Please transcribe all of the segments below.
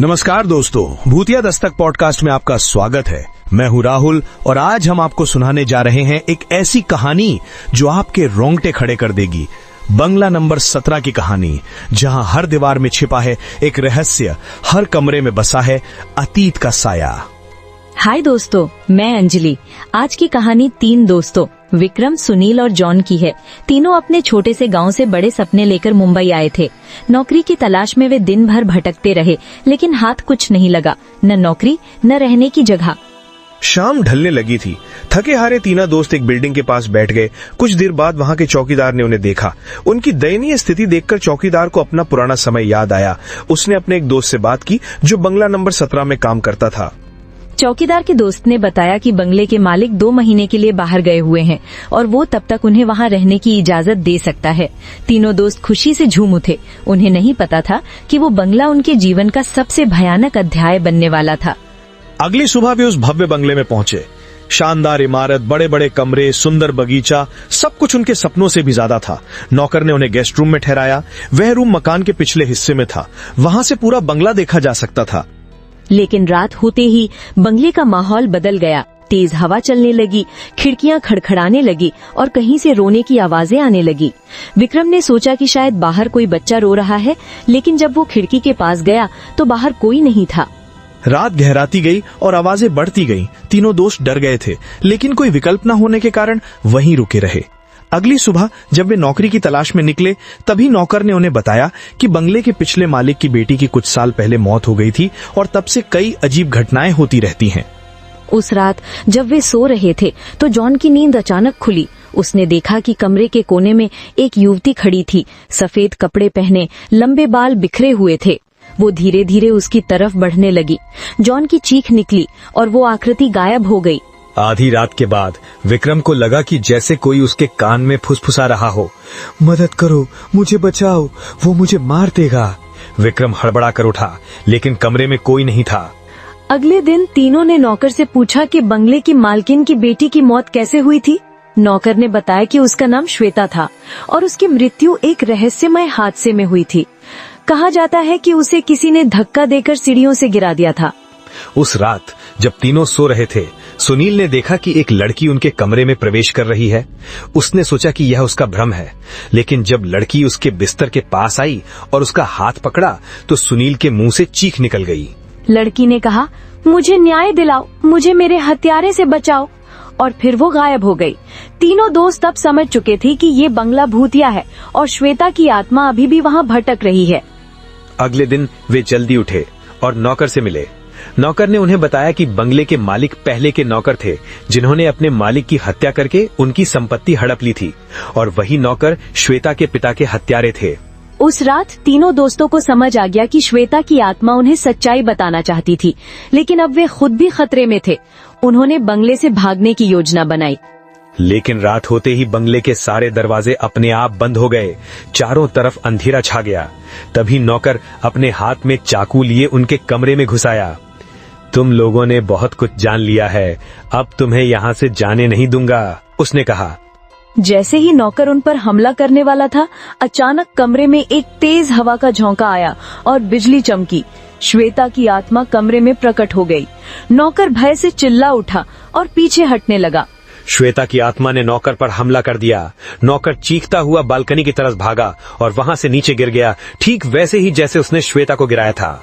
नमस्कार दोस्तों, भूतिया दस्तक पॉडकास्ट में आपका स्वागत है। मैं हूं राहुल और आज हम आपको सुनाने जा रहे हैं एक ऐसी कहानी जो आपके रोंगटे खड़े कर देगी। बंगला नंबर 17 की कहानी, जहां हर दीवार में छिपा है एक रहस्य, हर कमरे में बसा है अतीत का साया। हाय दोस्तों, मैं अंजलि। आज की कहानी 3 दोस्तों विक्रम, सुनील और जॉन की है। तीनों अपने छोटे से गांव से बड़े सपने लेकर मुंबई आए थे। नौकरी की तलाश में वे दिन भर भटकते रहे, लेकिन हाथ कुछ नहीं लगा, न नौकरी न रहने की जगह। शाम ढलने लगी थी। थके हारे तीनों दोस्त एक बिल्डिंग के पास बैठ गए। कुछ देर बाद वहां के चौकीदार ने उन्हें देखा। उनकी दयनीय स्थिति देखकर चौकीदार को अपना पुराना समय याद आया। उसने अपने एक दोस्त से बात की जो बंगला नंबर 17 में काम करता था। चौकीदार के दोस्त ने बताया कि बंगले के मालिक 2 महीने के लिए बाहर गए हुए हैं और वो तब तक उन्हें वहां रहने की इजाजत दे सकता है। तीनों दोस्त खुशी से झूम उठे। उन्हें नहीं पता था कि वो बंगला उनके जीवन का सबसे भयानक अध्याय बनने वाला था। अगली सुबह वे उस भव्य बंगले में पहुंचे। शानदार इमारत, बड़े बड़े कमरे, सुंदर बगीचा, सब कुछ उनके सपनों से भी ज्यादा था। नौकर ने उन्हें गेस्ट रूम में ठहराया। वह रूम मकान के पिछले हिस्से में था। वहां से पूरा बंगला देखा जा सकता था। लेकिन रात होते ही बंगले का माहौल बदल गया। तेज हवा चलने लगी, खिड़कियां खड़खड़ाने लगी और कहीं से रोने की आवाजें आने लगी। विक्रम ने सोचा कि शायद बाहर कोई बच्चा रो रहा है, लेकिन जब वो खिड़की के पास गया तो बाहर कोई नहीं था। रात गहराती गई और आवाजें बढ़ती गईं। तीनों दोस्त डर गए थे, लेकिन कोई विकल्प न होने के कारण वहीं रुके रहे। अगली सुबह जब वे नौकरी की तलाश में निकले, तभी नौकर ने उन्हें बताया कि बंगले के पिछले मालिक की बेटी की कुछ साल पहले मौत हो गई थी और तब से कई अजीब घटनाएं होती रहती हैं। उस रात जब वे सो रहे थे तो जॉन की नींद अचानक खुली। उसने देखा कि कमरे के कोने में एक युवती खड़ी थी। सफेद कपड़े पहने, लंबे बाल बिखरे हुए थे। वो धीरे धीरे उसकी तरफ बढ़ने लगी। जॉन की चीख निकली और वो आकृति गायब हो गई। आधी रात के बाद विक्रम को लगा कि जैसे कोई उसके कान में फुसफुसा रहा हो, मदद करो, मुझे बचाओ, वो मुझे मार देगा। विक्रम हड़बड़ा कर उठा, लेकिन कमरे में कोई नहीं था। अगले दिन तीनों ने नौकर से पूछा कि बंगले की मालकिन की बेटी की मौत कैसे हुई थी। नौकर ने बताया कि उसका नाम श्वेता था और उसकी मृत्यु एक रहस्यमय हादसे में हुई थी। कहा जाता है कि उसे किसी ने धक्का देकर सीढ़ियों से गिरा दिया था। उस रात जब तीनों सो रहे थे, सुनील ने देखा कि एक लड़की उनके कमरे में प्रवेश कर रही है। उसने सोचा कि यह उसका भ्रम है, लेकिन जब लड़की उसके बिस्तर के पास आई और उसका हाथ पकड़ा तो सुनील के मुंह से चीख निकल गई। लड़की ने कहा, मुझे न्याय दिलाओ, मुझे मेरे हत्यारे से बचाओ, और फिर वो गायब हो गई। तीनों दोस्त तब समझ चुके थे कि ये बंगला भूतिया है और श्वेता की आत्मा अभी भी वहाँ भटक रही है। अगले दिन वे जल्दी उठे और नौकर से मिले। नौकर ने उन्हें बताया कि बंगले के मालिक पहले के नौकर थे, जिन्होंने अपने मालिक की हत्या करके उनकी संपत्ति हड़प ली थी, और वही नौकर श्वेता के पिता के हत्यारे थे। उस रात तीनों दोस्तों को समझ आ गया कि श्वेता की आत्मा उन्हें सच्चाई बताना चाहती थी, लेकिन अब वे खुद भी खतरे में थे। उन्होंने बंगले से भागने की योजना बनाई। लेकिन रात होते ही बंगले के सारे दरवाजे अपने आप बंद हो गए। चारों तरफ अंधेरा छा गया। तभी नौकर अपने हाथ में चाकू लिए उनके कमरे में घुस आया। तुम लोगों ने बहुत कुछ जान लिया है, अब तुम्हें यहाँ से जाने नहीं दूंगा, उसने कहा। जैसे ही नौकर उन पर हमला करने वाला था, अचानक कमरे में एक तेज हवा का झोंका आया और बिजली चमकी। श्वेता की आत्मा कमरे में प्रकट हो गई। नौकर भय से चिल्ला उठा और पीछे हटने लगा। श्वेता की आत्मा ने नौकर पर हमला कर दिया। नौकर चीखता हुआ बालकनी की तरफ भागा और वहां से नीचे गिर गया, ठीक वैसे ही जैसे उसने श्वेता को गिराया था।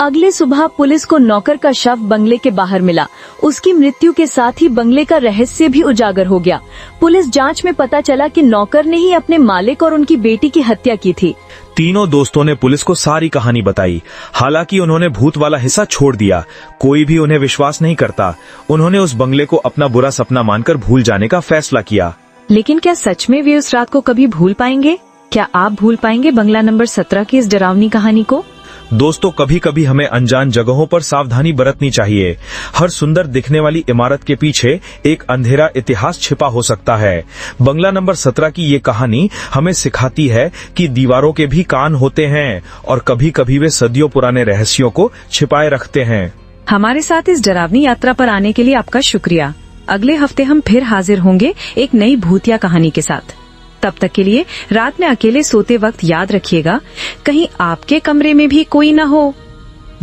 अगले सुबह पुलिस को नौकर का शव बंगले के बाहर मिला। उसकी मृत्यु के साथ ही बंगले का रहस्य भी उजागर हो गया। पुलिस जांच में पता चला कि नौकर ने ही अपने मालिक और उनकी बेटी की हत्या की थी। तीनों दोस्तों ने पुलिस को सारी कहानी बताई। हालांकि उन्होंने भूत वाला हिस्सा छोड़ दिया। कोई भी उन्हें विश्वास नहीं करता। उन्होंने उस बंगले को अपना बुरा सपना मानकर भूल जाने का फैसला किया। लेकिन क्या सच में वे उस रात को कभी भूल पाएंगे? क्या आप भूल पाएंगे बंगला नंबर 17 की इस डरावनी कहानी को? दोस्तों, कभी कभी हमें अनजान जगहों पर सावधानी बरतनी चाहिए। हर सुंदर दिखने वाली इमारत के पीछे एक अंधेरा इतिहास छिपा हो सकता है। बंगला नंबर 17 की ये कहानी हमें सिखाती है कि दीवारों के भी कान होते हैं और कभी कभी वे सदियों पुराने रहस्यों को छिपाए रखते हैं। हमारे साथ इस डरावनी यात्रा पर आने के लिए आपका शुक्रिया। अगले हफ्ते हम फिर हाजिर होंगे एक नई भूतिया कहानी के साथ। तब तक के लिए रात में अकेले सोते वक्त याद रखिएगा, कहीं आपके कमरे में भी कोई न हो।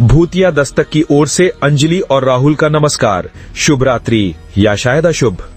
भूतिया दस्तक की ओर से अंजलि और राहुल का नमस्कार। शुभ रात्रि या शायद अशुभ।